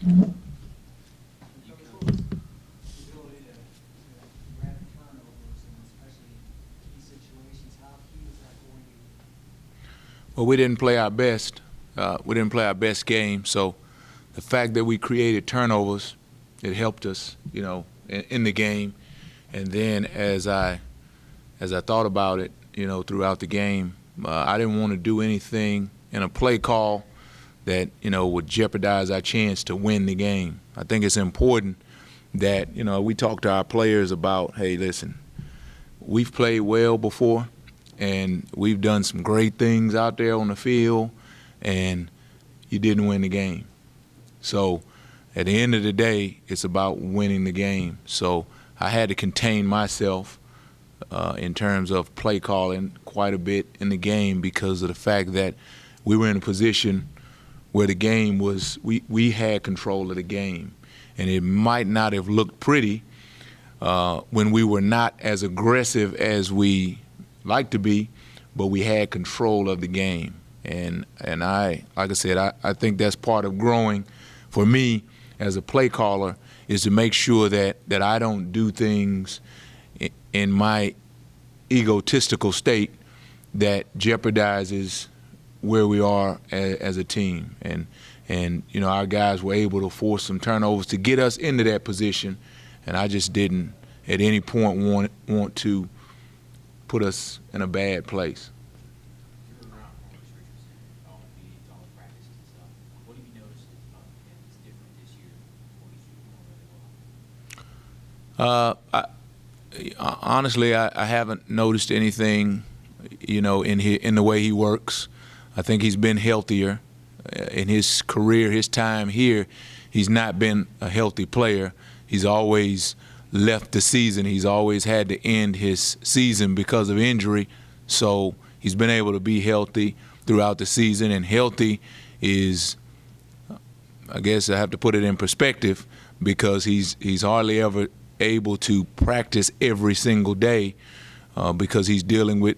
Well, we didn't play our best. We didn't play our best game. So the fact that we created turnovers, it helped us, in the game. And then as I thought about it, throughout the game, I didn't want to do anything in a play call that, would jeopardize our chance to win the game. I think it's important that, we talk to our players about, hey, listen, we've played well before, and we've done some great things out there on the field, and you didn't win the game. So at the end of the day, it's about winning the game. So I had to contain myself in terms of play calling quite a bit in the game because of the fact that we were in a position where the game was, we had control of the game. And it might not have looked pretty when we were not as aggressive as we like to be, but we had control of the game. And I, like I said, I think that's part of growing for me as a play caller is to make sure that I don't do things in my egotistical state that jeopardizes where we are as a team. And our guys were able to force some turnovers to get us into that position, and I just didn't at any point want to put us in a bad place. Honestly, I haven't noticed anything, in the way he works. I think he's been healthier in his career, his time here. He's not been a healthy player. He's always left the season. He's always had to end his season because of injury. So he's been able to be healthy throughout the season, and healthy is, I guess I have to put it in perspective, because he's hardly ever able to practice every single day because he's dealing with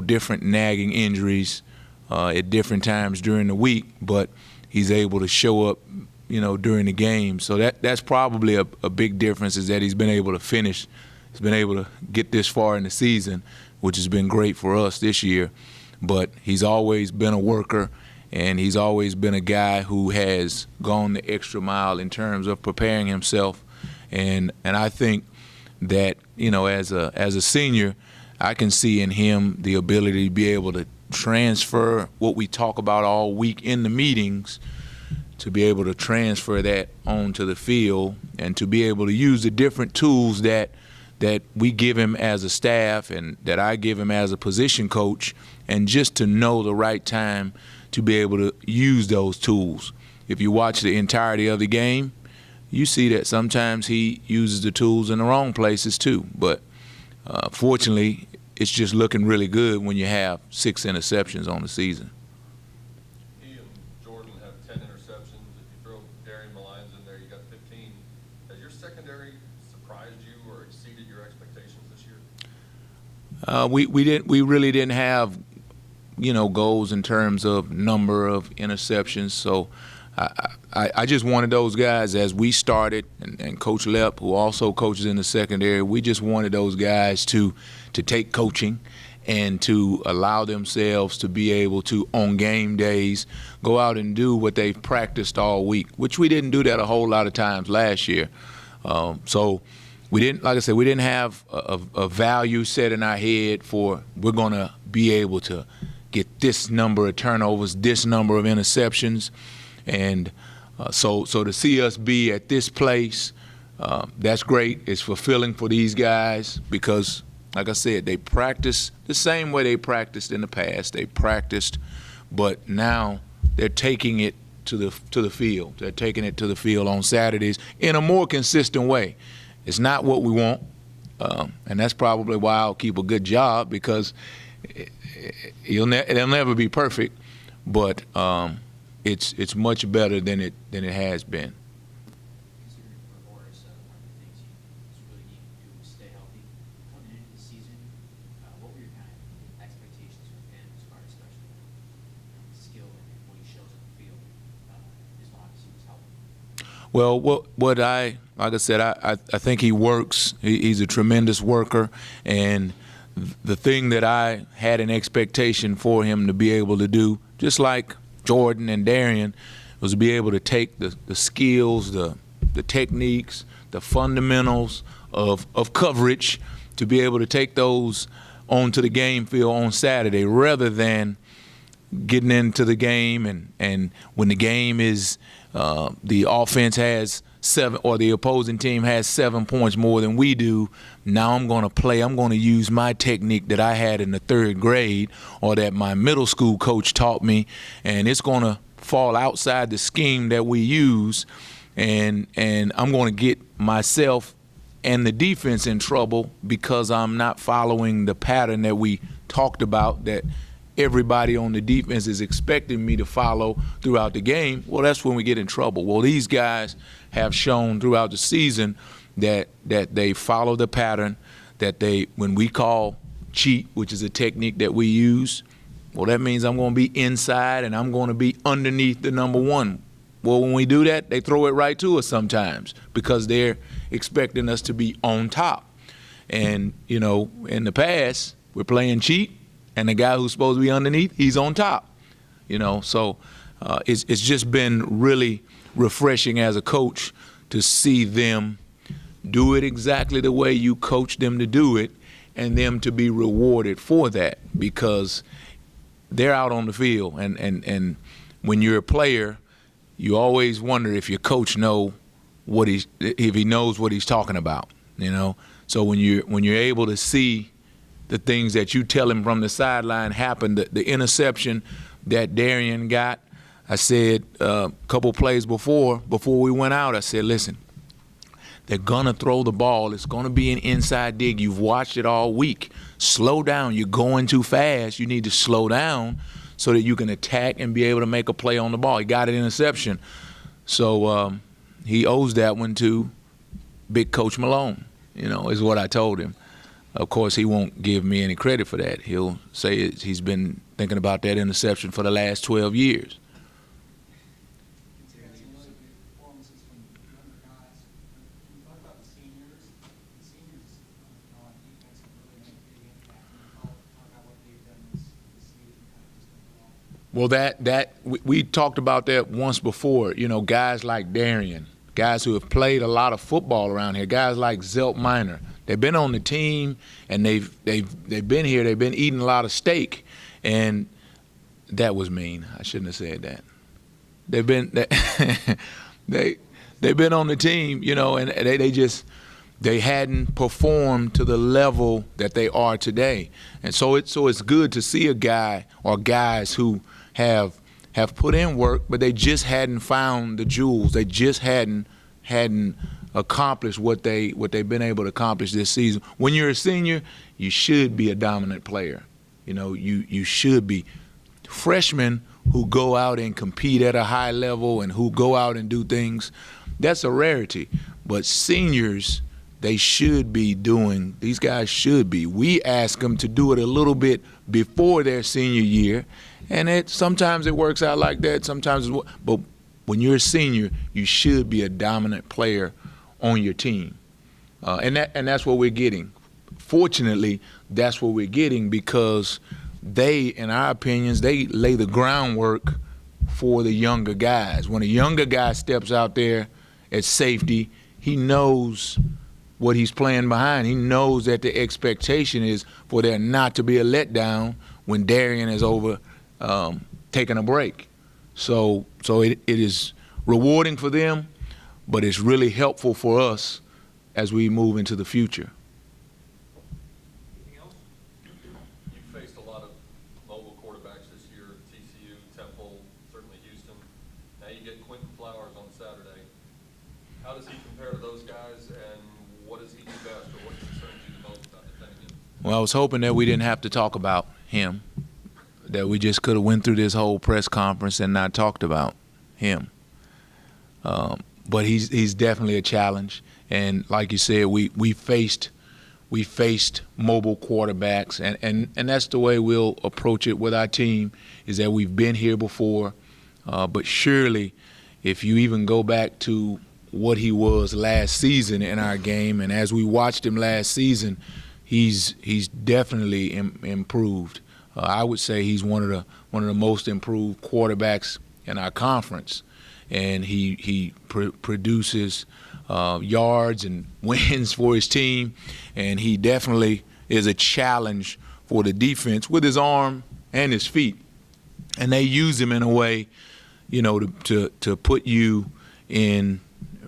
different nagging injuries at different times during the week, but he's able to show up during the game. So that's probably a big difference, is that he's been able to finish. He's been able to get this far in the season, which has been great for us this year. But he's always been a worker, and he's always been a guy who has gone the extra mile in terms of preparing himself. And I think that, as a senior, I can see in him the ability to be able to transfer what we talk about all week in the meetings, to be able to transfer that onto the field, and to be able to use the different tools that we give him as a staff and that I give him as a position coach, and just to know the right time to be able to use those tools. If you watch the entirety of the game, you see that sometimes he uses the tools in the wrong places too. But fortunately, it's just looking really good when you have 6 interceptions on the season. He and Jordan have 10 interceptions. If you throw Malone in there, you got 15. Has your secondary surprised you or exceeded your expectations this year? We really didn't have goals in terms of number of interceptions. So I just wanted those guys, as we started, and Coach Lepp, who also coaches in the secondary, we just wanted those guys to take coaching and to allow themselves to be able to, on game days, go out and do what they've practiced all week, which we didn't do that a whole lot of times last year. So we didn't, like I said, we didn't have a value set in our head for we're going to be able to get this number of turnovers, this number of interceptions. And so to see us be at this place, that's great. It's fulfilling for these guys because, like I said, they practice the same way they practiced in the past. They practiced, but now they're taking it to the field. They're taking it to the field on Saturdays in a more consistent way. It's not what we want, and that's probably why I'll keep a good job, because it'll never be perfect, but it's much better than it has been. Well, like I said, I think he works. He's a tremendous worker, and the thing that I had an expectation for him to be able to do, just like Jordan and Darian, was to be able to take the skills, the techniques, the fundamentals of coverage, to be able to take those onto the game field on Saturday, rather than getting into the game and when the game is the offense has 7 or the opposing team has 7 points more than we do. Now I'm going to use my technique that I had in the 3rd grade or that my middle school coach taught me, and it's going to fall outside the scheme that we use, and I'm going to get myself and the defense in trouble because I'm not following the pattern that we talked about, that everybody on the defense is expecting me to follow throughout the game. Well, that's when we get in trouble. Well, these guys have shown throughout the season that they follow the pattern, that when we call cheat, which is a technique that we use, well, that means I'm going to be inside and I'm going to be underneath the number 1. Well, when we do that, they throw it right to us sometimes because they're expecting us to be on top. And, in the past, we're playing cheat, and the guy who's supposed to be underneath, he's on top. So it's just been really refreshing as a coach to see them do it exactly the way you coach them to do it, and them to be rewarded for that, because they're out on the field. And when you're a player, you always wonder if your coach if he knows what he's talking about. So when you're able to see the things that you tell him from the sideline happen, the interception that Darian got, I said a couple plays before we went out, I said, listen, they're going to throw the ball. It's going to be an inside dig. You've watched it all week. Slow down. You're going too fast. You need to slow down so that you can attack and be able to make a play on the ball. He got an interception. So he owes that one to big Coach Malone, is what I told him. Of course, he won't give me any credit for that. He'll say he's been thinking about that interception for the last 12 years. Well, we talked about that once before. Guys like Darian, guys who have played a lot of football around here, guys like Zelt Minor. They've been on the team, and they've been here. They've been eating a lot of steak, and that was mean. I shouldn't have said that. They've been on the team, and they hadn't performed to the level that they are today. And so it's good to see a guy or guys who have put in work, but they just hadn't found the jewels. They just hadn't accomplished what they've been able to accomplish this season. When you're a senior, you should be a dominant player. You should be. Freshmen who go out and compete at a high level and who go out and do things, that's a rarity. But seniors, these guys should be. We ask them to do it a little bit before their senior year, and sometimes it works out like that. But when you're a senior, you should be a dominant player on your team, and that's what we're getting. Fortunately, that's what we're getting because they, in our opinions, they lay the groundwork for the younger guys. When a younger guy steps out there at safety, he knows what he's playing behind. He knows that the expectation is for there not to be a letdown when Darian is over taking a break. So it is rewarding for them, but it's really helpful for us as we move into the future. Anything else? You faced a lot of mobile quarterbacks this year, TCU, Temple, certainly Houston. Now you get Quentin Flowers on Saturday. How does he compare to those guys, and what does he do best, or what concerns you the most about defending him? Well, I was hoping that we didn't have to talk about him, that we just could have went through this whole press conference and not talked about him. But he's definitely a challenge, and like you said, we faced mobile quarterbacks, and that's the way we'll approach it with our team, is that we've been here before. But surely, if you even go back to what he was last season in our game, and as we watched him last season, he's definitely improved. I would say he's one of the most improved quarterbacks in our conference, and he produces yards and wins for his team, and he definitely is a challenge for the defense with his arm and his feet. And they use him in a way, to put you in,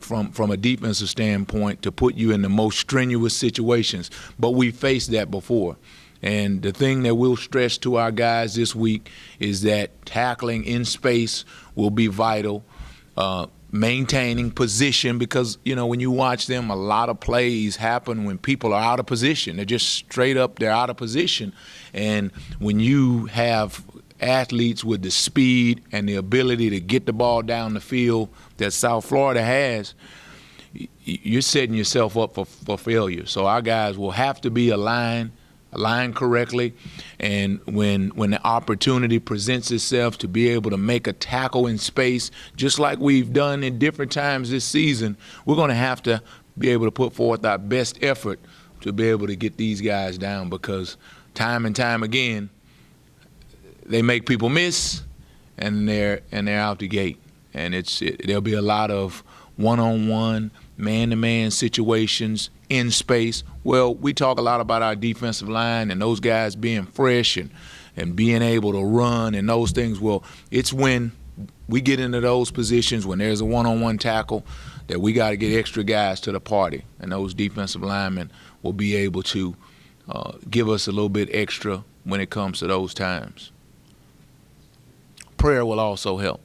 from a defensive standpoint, to put you in the most strenuous situations. But we faced that before. And the thing that we'll stress to our guys this week is that tackling in space will be vital. Maintaining position, because, when you watch them, a lot of plays happen when people are out of position. They're just straight up, they're out of position. And when you have athletes with the speed and the ability to get the ball down the field that South Florida has, you're setting yourself up for failure. So our guys will have to be aligned correctly, and when the opportunity presents itself to be able to make a tackle in space, just like we've done in different times this season, we're going to have to be able to put forth our best effort to be able to get these guys down, because time and time again they make people miss, and they're out the gate. And there'll be a lot of one-on-one, man-to-man situations in space. Well, we talk a lot about our defensive line and those guys being fresh and being able to run and those things. Well, it's when we get into those positions, when there's a one-on-one tackle, that we got to get extra guys to the party. And those defensive linemen will be able to give us a little bit extra when it comes to those times. Prayer will also help.